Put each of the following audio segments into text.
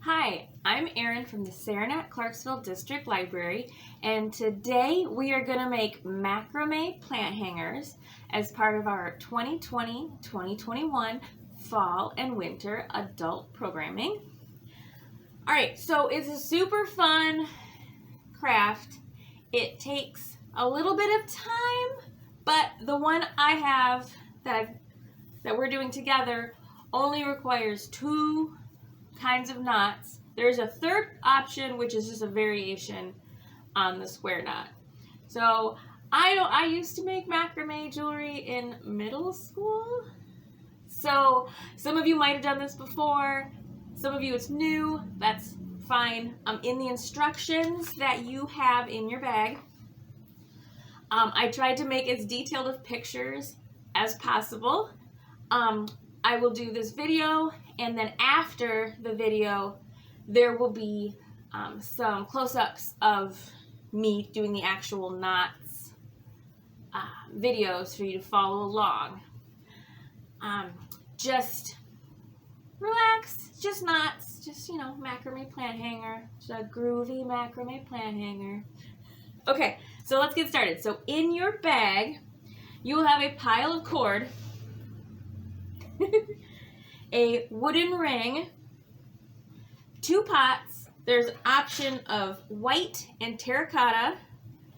Hi, I'm Erin from the Saranac Clarksville District Library, and today we are going to make macrame plant hangers as part of our 2020-2021 fall and winter adult programming. Alright, so it's a super fun craft. It takes a little bit of time, but the one I have that we're doing together only requires 2 kinds of knots. There's a third option, which is just a variation on the square knot. So I used to make macrame jewelry in middle school. So some of you might have done this before. Some of you it's new. That's fine. In the instructions that you have in your bag, I tried to make as detailed of pictures as possible. I will do this video, and then after the video, there will be some close-ups of me doing the actual knots videos for you to follow along. Just relax, just knots, just, macrame plant hanger, just a groovy macrame plant hanger. Okay, so let's get started. So in your bag, you will have a pile of cord, a wooden ring, 2 pots. There's an option of white and terracotta.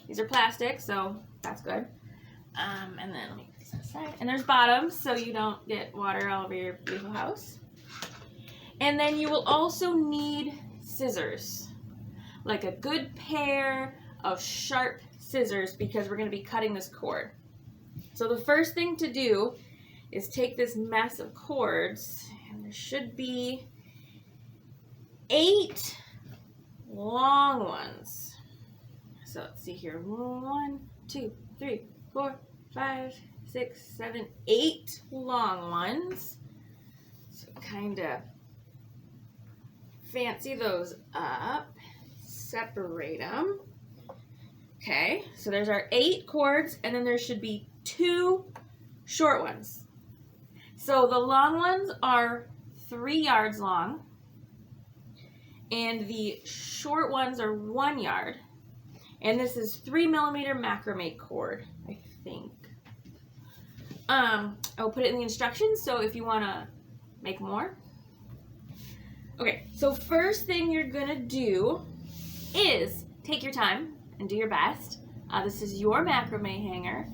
These are plastic, so that's good. And then let me put this aside. And there's bottoms, so you don't get water all over your beautiful house. And then you will also need scissors, like a good pair of sharp scissors, because we're going to be cutting this cord. So the first thing to do is take this mess of cords, and there should be 8 long ones. So let's see here. 1, 2, 3, 4, 5, 6, 7, 8 long ones. So kind of fancy those up, separate them. Okay, so there's our 8 cords, and then there should be 2 short ones. So the long ones are 3 yards long, and the short ones are 1 yard. And this is 3mm macrame cord, I think. I'll put it in the instructions, so if you want to make more. Okay, so first thing you're gonna do is take your time and do your best. This is your macrame hanger.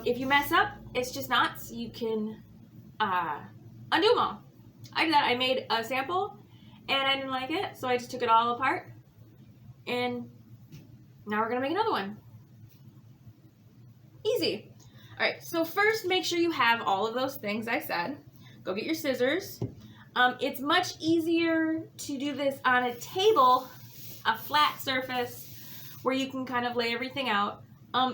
If you mess up, it's just knots. You can undo them all. I did that. I made a sample and I didn't like it, so I just took it all apart, and now we're gonna make another one. Easy. All right, so first make sure you have all of those things I said. Go get your scissors. It's much easier to do this on a table, a flat surface where you can kind of lay everything out.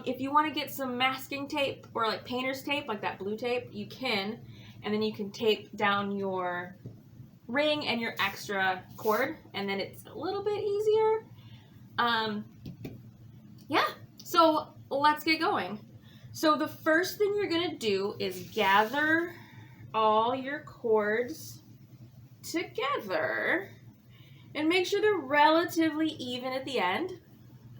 If you want to get some masking tape or like painter's tape, like that blue tape, you can. And then you can tape down your ring and your extra cord, and then it's a little bit easier. Yeah, so let's get going. So the first thing you're gonna do is gather all your cords together and make sure they're relatively even at the end,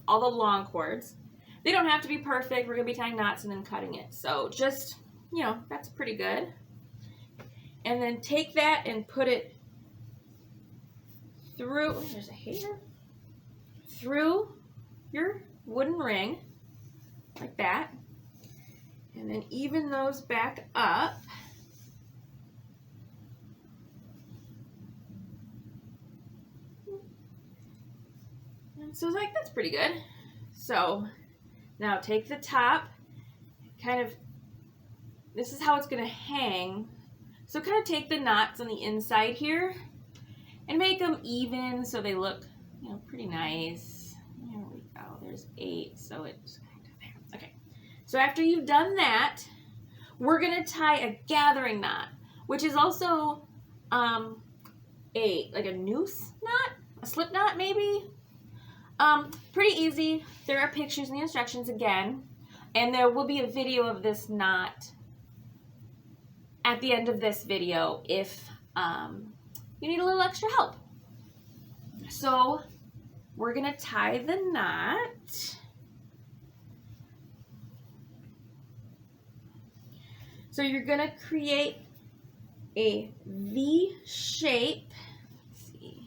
all the long cords. They don't have to be perfect. We're gonna be tying knots and then cutting it. So just, that's pretty good. And then take that and put it through, there's a hair, through your wooden ring, like that. And then even those back up. And so that's pretty good. So now take the top, this is how it's gonna hang. So kind of take the knots on the inside here and make them even so they look, pretty nice. There we go. There's 8, so it's kind of there. Okay. So after you've done that, we're gonna tie a gathering knot, which is also like a noose knot, a slip knot maybe. Pretty easy. There are pictures in the instructions again, and there will be a video of this knot at the end of this video if you need a little extra help. So we're going to tie the knot. So you're going to create a V shape. Let's see.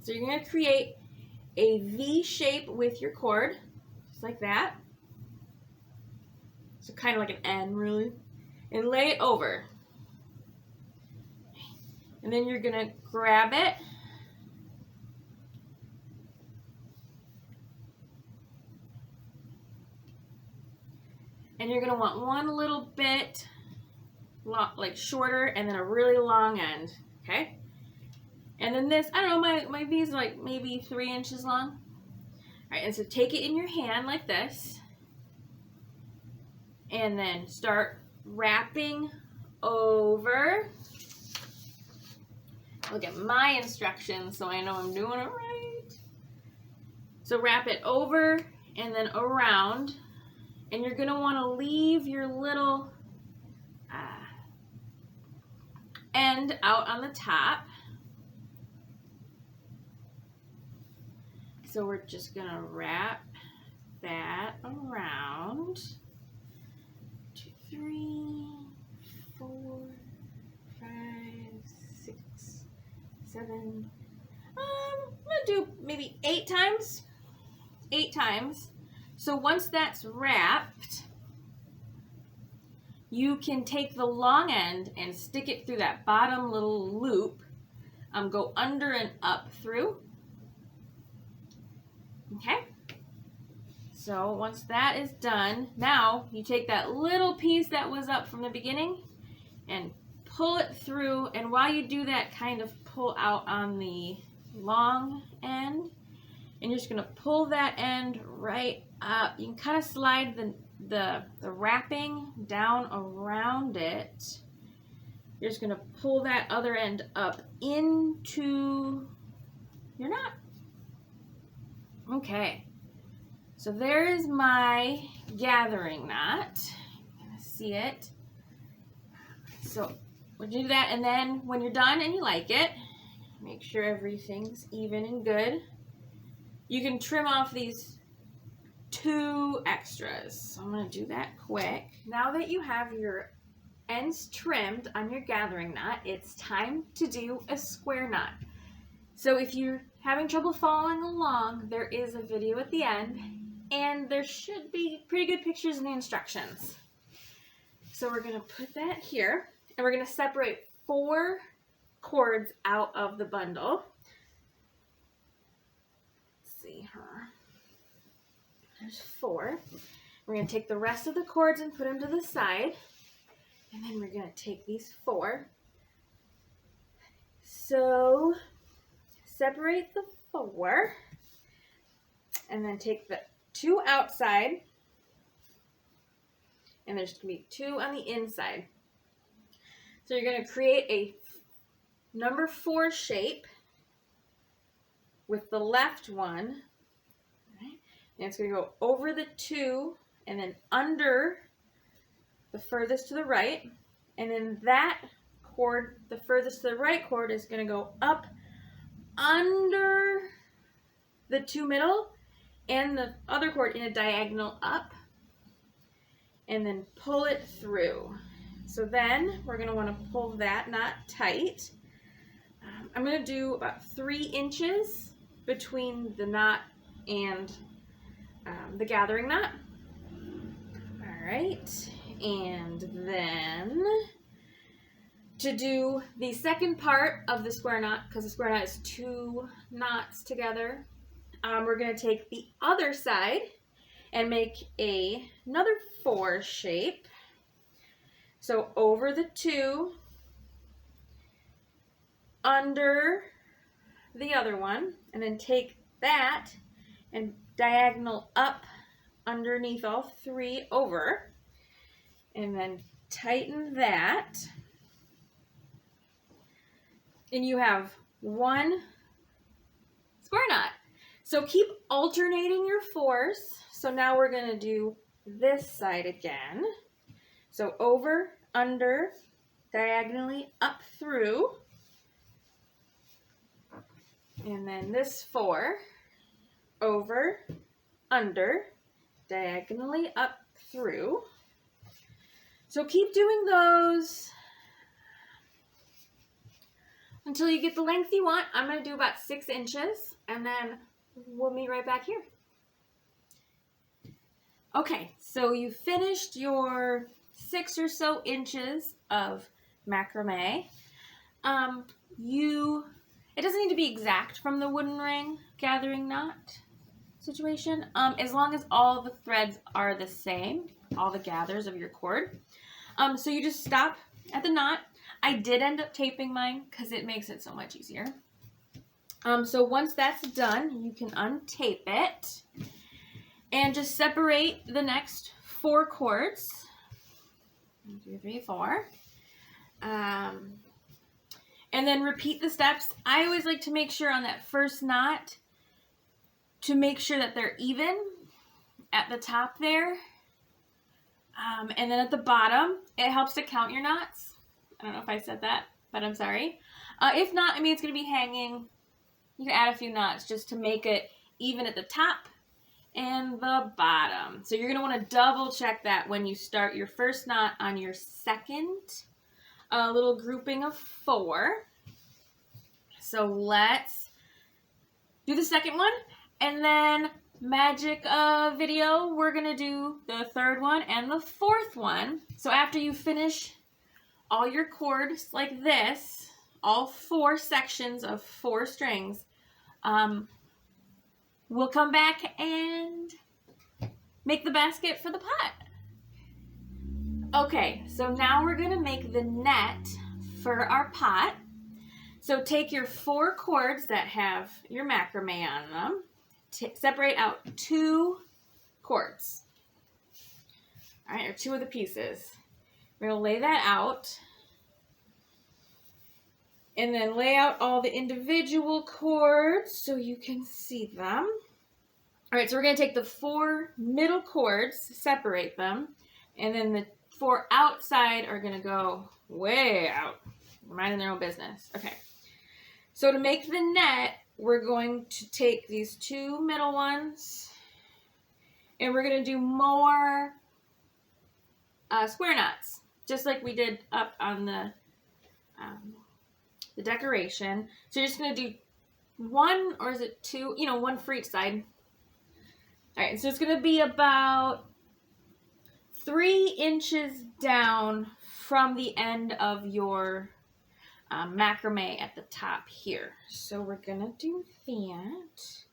So you're going to create a V shape with your cord, just like that. So kind of like an N, really. And lay it over. And then you're going to grab it. And you're going to want one little bit like shorter and then a really long end, okay? And then this, I don't know, my V is like maybe 3 inches long. All right, and so take it in your hand like this. And then start wrapping over. Look at my instructions so I know I'm doing it right. So wrap it over and then around. And you're going to want to leave your little end out on the top. So we're just going to wrap that around. 2, 3, 4, 5, 6, 7. I'm going to do maybe 8 times. 8 times. So once that's wrapped, you can take the long end and stick it through that bottom little loop. Go under and up through. Okay? So once that is done, now you take that little piece that was up from the beginning and pull it through. And while you do that, kind of pull out on the long end. And you're just going to pull that end right up. You can kind of slide the wrapping down around it. You're just going to pull that other end up into your knot. Okay. So there's my gathering knot. You're going to see it. So we'll do that, and then when you're done and you like it, make sure everything's even and good. You can trim off these 2 extras. So I'm going to do that quick. Now that you have your ends trimmed on your gathering knot, it's time to do a square knot. So if you're having trouble following along, there is a video at the end, and there should be pretty good pictures in the instructions. So we're going to put that here, and we're going to separate 4 cords out of the bundle. See her. There's 4. We're going to take the rest of the cords and put them to the side. And then we're going to take these 4. So separate the 4. And then take the 2 outside. And there's going to be 2 on the inside. So you're going to create a number 4 shape with the left one, right? And it's going to go over the 2 and then under the furthest to the right, and then that cord, the furthest to the right cord, is going to go up under the 2 middle and the other cord in a diagonal up, and then pull it through. So then we're going to want to pull that knot tight. I'm going to do about 3 inches between the knot and the gathering knot. All right, and then to do the second part of the square knot, because the square knot is 2 knots together, we're going to take the other side and make another 4 shape. So over the 2, under the other one, and then take that and diagonal up underneath all 3 over, and then tighten that, and you have 1 square knot. So keep alternating your 4s. So now we're going to do this side again. So over, under, diagonally up through. And then this 4 over, under, diagonally up through. So keep doing those until you get the length you want. I'm going to do about 6 inches, and then we'll meet right back here. Okay, so you finished your 6 or so inches of macrame. It doesn't need to be exact from the wooden ring gathering knot situation, as long as all the threads are the same, all the gathers of your cord. So you just stop at the knot. I did end up taping mine because it makes it so much easier. So once that's done, you can untape it and just separate the next 4 cords. 1, 2, 3, 4. And then repeat the steps. I always like to make sure on that first knot to make sure that they're even at the top there. And then at the bottom, it helps to count your knots. I don't know if I said that, but I'm sorry. If not, I mean, it's going to be hanging. You can add a few knots just to make it even at the top and the bottom. So you're going to want to double check that when you start your first knot on your second little grouping of 4. So let's do the second one, and then magic video, we're gonna do the third one and the 4th one. So after you finish all your cords like this, all 4 sections of 4 strings, we'll come back and make the basket for the pot. Okay, so now we're gonna make the net for our pot. So take your 4 cords that have your macrame on them, separate out 2 cords. All right, or 2 of the pieces. We're gonna lay that out, and then lay out all the individual cords so you can see them. All right, so we're gonna take the 4 middle cords, separate them, and then the 4 outside are gonna go way out, minding their own business. Okay, so to make the net, we're going to take these 2 middle ones, and we're gonna do more square knots, just like we did up on the decoration. So you're just gonna do 1, or is it 2? 1 for each side. All right, so it's gonna be about 3 inches down from the end of your macrame at the top here. So we're gonna do that.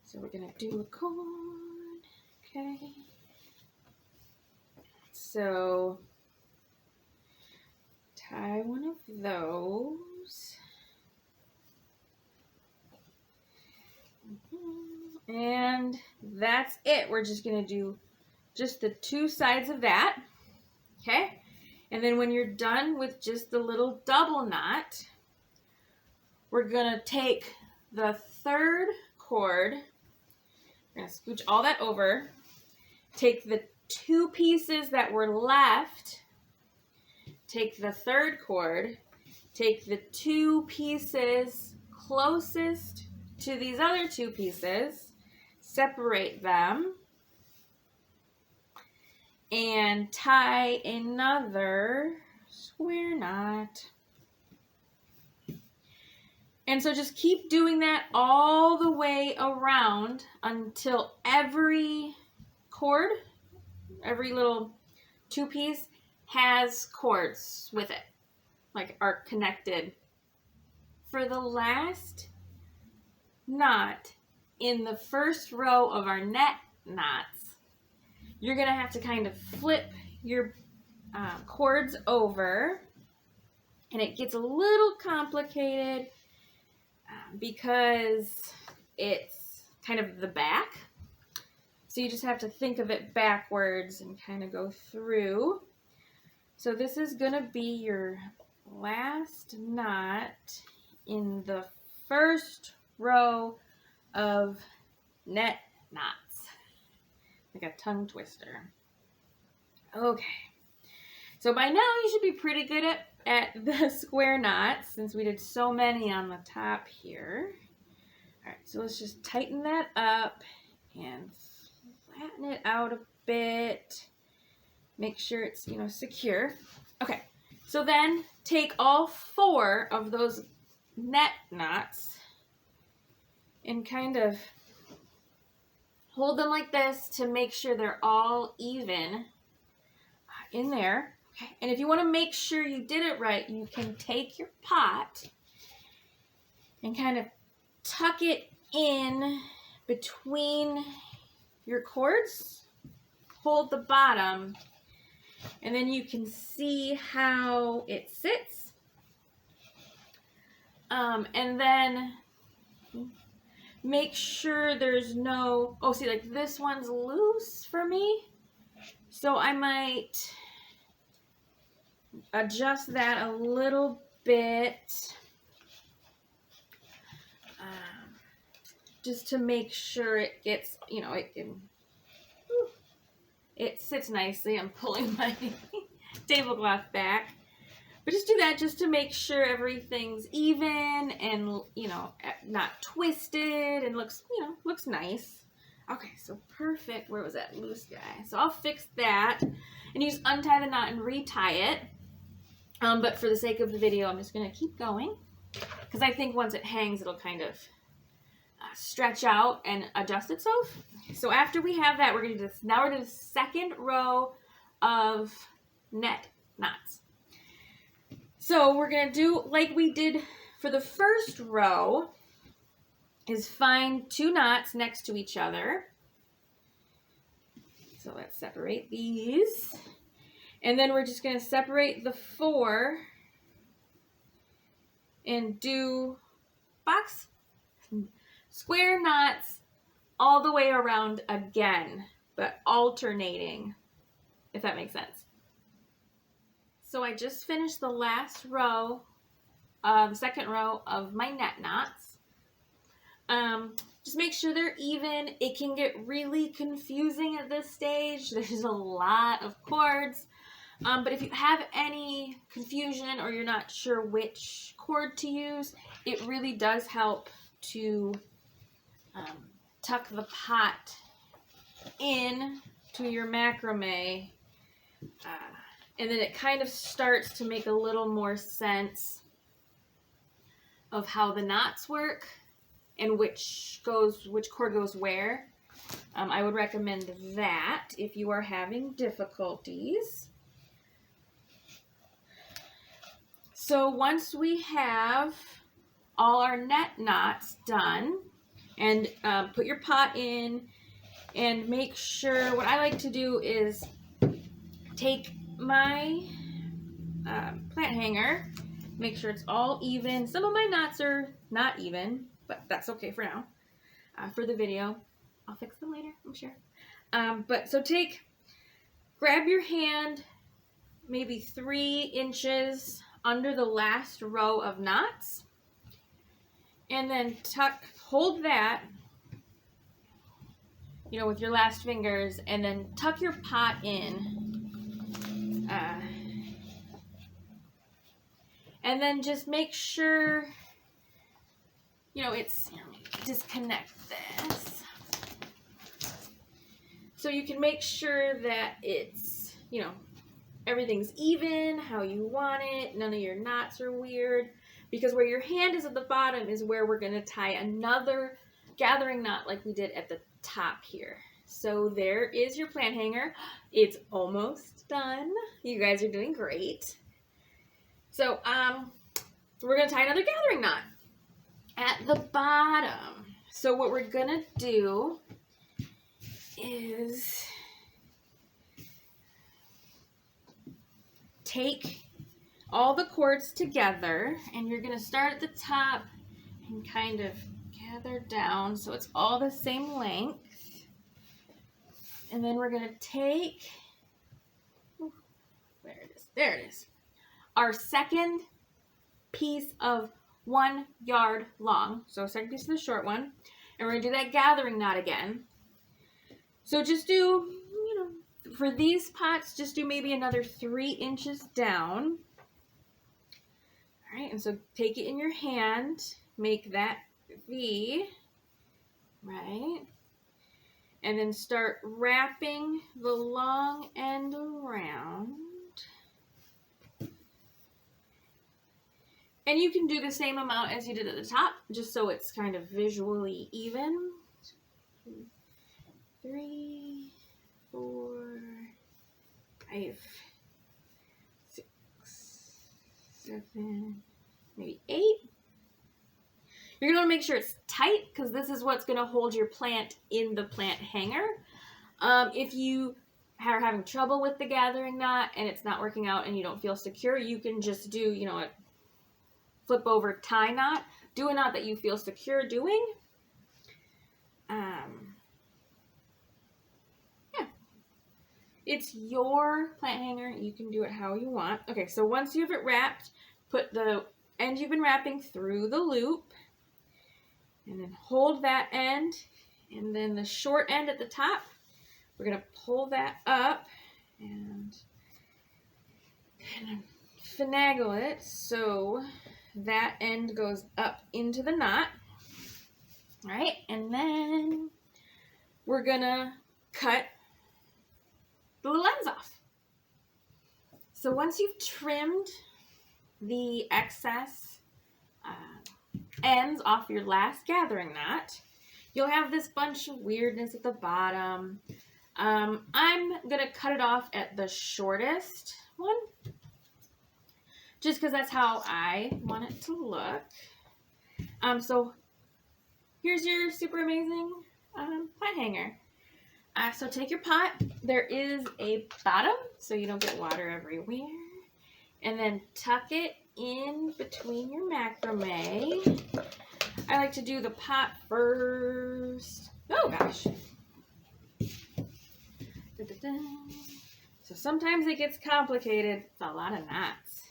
So we're gonna do a cord. Okay. So tie one of those. And that's it. We're just gonna do just the 2 sides of that. Okay. And then when you're done with just the little double knot, we're gonna take the 3rd cord, we're gonna scooch all that over, take the 2 pieces that were left, take the 3rd cord, take the 2 pieces closest to these other 2 pieces, separate them, and tie another square knot. And so just keep doing that all the way around until every cord, every little 2-piece has cords with it, like are connected. For the last knot in the first row of our net knots, you're gonna have to kind of flip your cords over, and it gets a little complicated because it's kind of the back. So you just have to think of it backwards and kind of go through. So this is gonna be your last knot in the first row of net knots. Like a tongue twister. Okay. So by now you should be pretty good at at the square knots since we did so many on the top here. All right, so let's just tighten that up and flatten it out a bit. Make sure it's, secure. Okay, so then take all 4 of those net knots and kind of hold them like this to make sure they're all even in there. Okay, and if you want to make sure you did it right, you can take your pot and kind of tuck it in between your cords. Hold the bottom, and then you can see how it sits. And then make sure there's no, see, like this one's loose for me. So I might adjust that a little bit. Just to make sure it gets, it sits nicely. I'm pulling my tablecloth back. But just do that just to make sure everything's even and, not twisted and looks nice. Okay, so perfect. Where was that loose guy? So I'll fix that and you just untie the knot and retie it. But for the sake of the video, I'm just going to keep going because I think once it hangs, it'll kind of stretch out and adjust itself. So after we have that, we're going to do this. Now we're going to do the second row of net knots. So we're going to do like we did for the first row, is find 2 knots next to each other. So let's separate these. And then we're just going to separate the 4 and do square knots all the way around again, but alternating, if that makes sense. So I just finished the last row, the second row of my net knots. Just make sure they're even. It can get really confusing at this stage. There's a lot of cords. But if you have any confusion or you're not sure which cord to use, it really does help to tuck the pot in to your macrame, and then it kind of starts to make a little more sense of how the knots work and which cord goes where. I would recommend that if you are having difficulties. So once we have all our net knots done, and put your pot in and make sure, what I like to do is take my plant hanger, make sure it's all even. Some of my knots are not even, but that's okay for now. For the video, I'll fix them later, I'm sure. So grab your hand maybe 3 inches under the last row of knots, and then hold that, with your last fingers, and then tuck your pot in. And then just make sure, disconnect this. So you can make sure that it's, everything's even, how you want it. None of your knots are weird. Because where your hand is at the bottom is where we're going to tie another gathering knot like we did at the top here. So there is your plant hanger. It's almost done. You guys are doing great. So we're going to tie another gathering knot at the bottom. So what we're going to do is take all the cords together, and you're going to start at the top and kind of gather down so it's all the same length. And then we're going to take, there it is, our second piece of 1 yard long. So second piece of the short one. And we're going to do that gathering knot again. So just do, for these pots, just do maybe another 3 inches down. All right, and so take it in your hand, make that V, right? And then start wrapping the long end around. And you can do the same amount as you did at the top, just so it's kind of visually even. 2, 3, 4, 5, 6, 7, maybe 8. You're going to make sure it's tight because this is what's going to hold your plant in the plant hanger. If you are having trouble with the gathering knot and it's not working out and you don't feel secure, you can just do, a flip over tie knot. Do a knot that you feel secure doing. Yeah. It's your plant hanger. You can do it how you want. Okay, so once you have it wrapped, put the end you've been wrapping through the loop. And then hold that end, and then the short end at the top, we're going to pull that up and kind of finagle it so that end goes up into the knot. All right, and then we're going to cut the little ends off. So once you've trimmed the excess ends off your last gathering knot, you'll have this bunch of weirdness at the bottom. I'm going to cut it off at the shortest one, just because that's how I want it to look. So here's your super amazing plant hanger. So take your pot. There is a bottom, so you don't get water everywhere. And then tuck it in between your macrame. I like to do the pot first. Oh gosh. So sometimes it gets complicated. It's a lot of knots.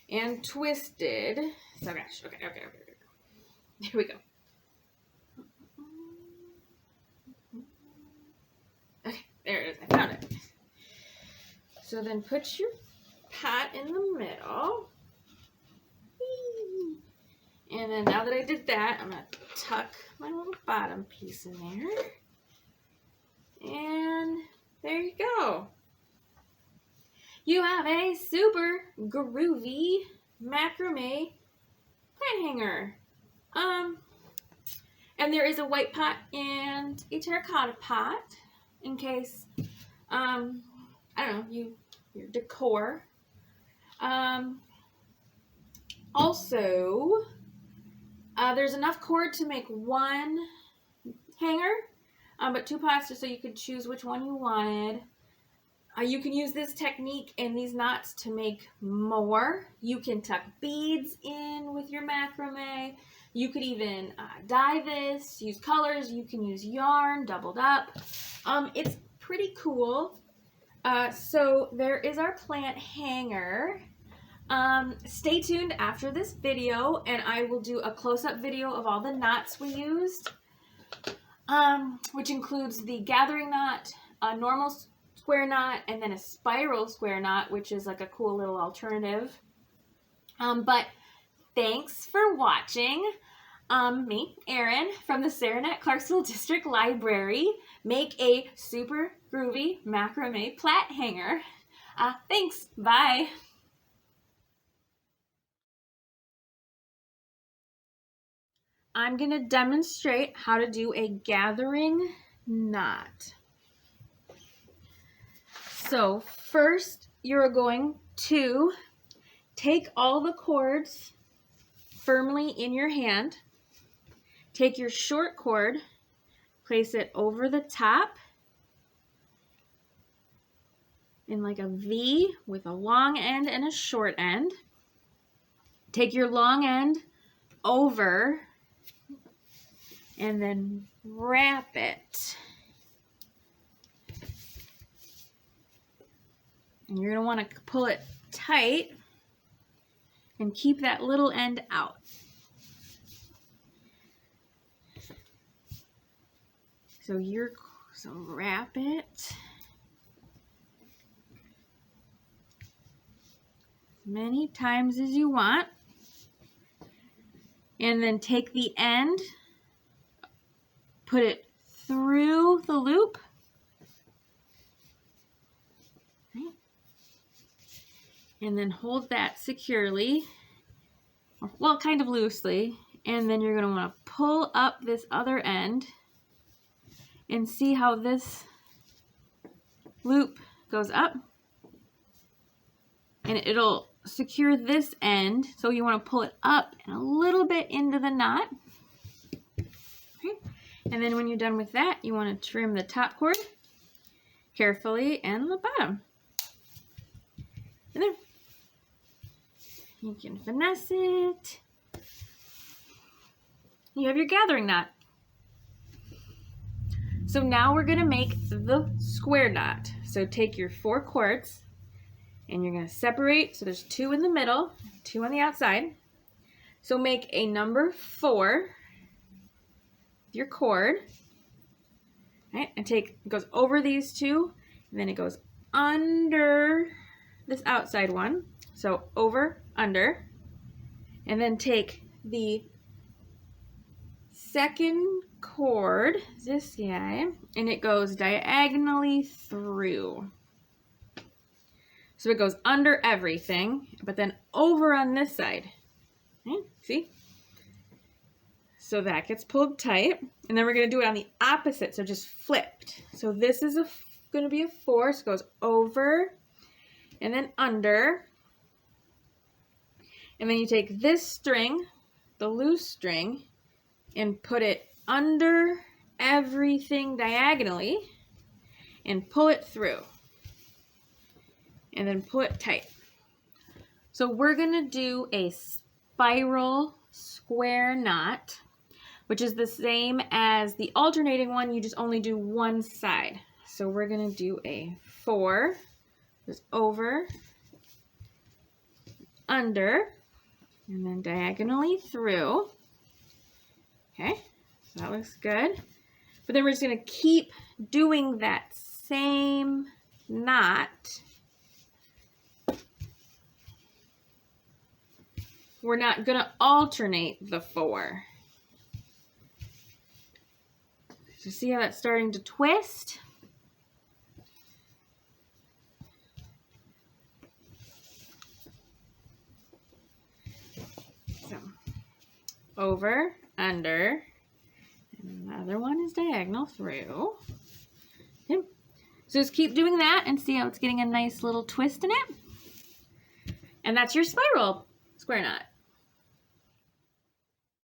And twisted. So gosh, okay. Here we go. Okay, there it is. I found it. So then put your pot in the middle. And then now that I did that, I'm going to tuck my little bottom piece in there. And there you go. You have a super groovy macrame plant hanger. And there is a white pot and a terracotta pot in case, I don't know, your decor. Also, there's enough cord to make one hanger, but 2 pots just so you could choose which one you wanted. You can use this technique and these knots to make more. You can tuck beads in with your macrame. You could even dye this, use colors. You can use yarn doubled up. It's pretty cool. So there is our plant hanger. Stay tuned after this video and I will do a close-up video of all the knots we used, which includes the gathering knot, a normal square knot, and then a spiral square knot, which is like a cool little alternative. But thanks for watching. Me, Erin, from the Saranac Clarksville District Library, make a super groovy macrame plant hanger. Thanks. Bye. I'm going to demonstrate how to do a gathering knot. So first, you're going to take all the cords firmly in your hand. Take your short cord, place it over the top in like a V with a long end and a short end. Take your long end over and then wrap it. And you're going to want to pull it tight and keep that little end out. So wrap it. many times as you want. And then take the end, put it through the loop. Right. And then hold that securely, well, kind of loosely. And then you're going to want to pull up this other end and see how this loop goes up. And it'll secure this end, so you want to pull it up and a little bit into the knot. Okay. And then when you're done with that, you want to trim the top cord carefully and the bottom. And there. You can finesse it. You have your gathering knot. So now we're going to make the square knot. So take your 4 cords and you're going to separate. So there's 2 in the middle, 2 on the outside. So make a number 4 with your cord. Right? And it goes over these 2, and then it goes under this outside one. So over, under. And then take the second cord, this guy, and it goes diagonally through. So it goes under everything, but then over on this side. Okay, see? So that gets pulled tight. And then we're going to do it on the opposite, so just flipped. So this is going to be a 4, so it goes over and then under. And then you take this string, the loose string, and put it under everything diagonally and pull it through. And then pull it tight. So we're going to do a spiral square knot, which is the same as the alternating one, you just only do one side. So we're going to do a 4, just over, under, and then diagonally through. Okay, so that looks good. But then we're just going to keep doing that same knot. We're not going to alternate the 4. So see how that's starting to twist? So, over, under, and the other one is diagonal through. Okay. So just keep doing that and see how it's getting a nice little twist in it. And that's your spiral square knot.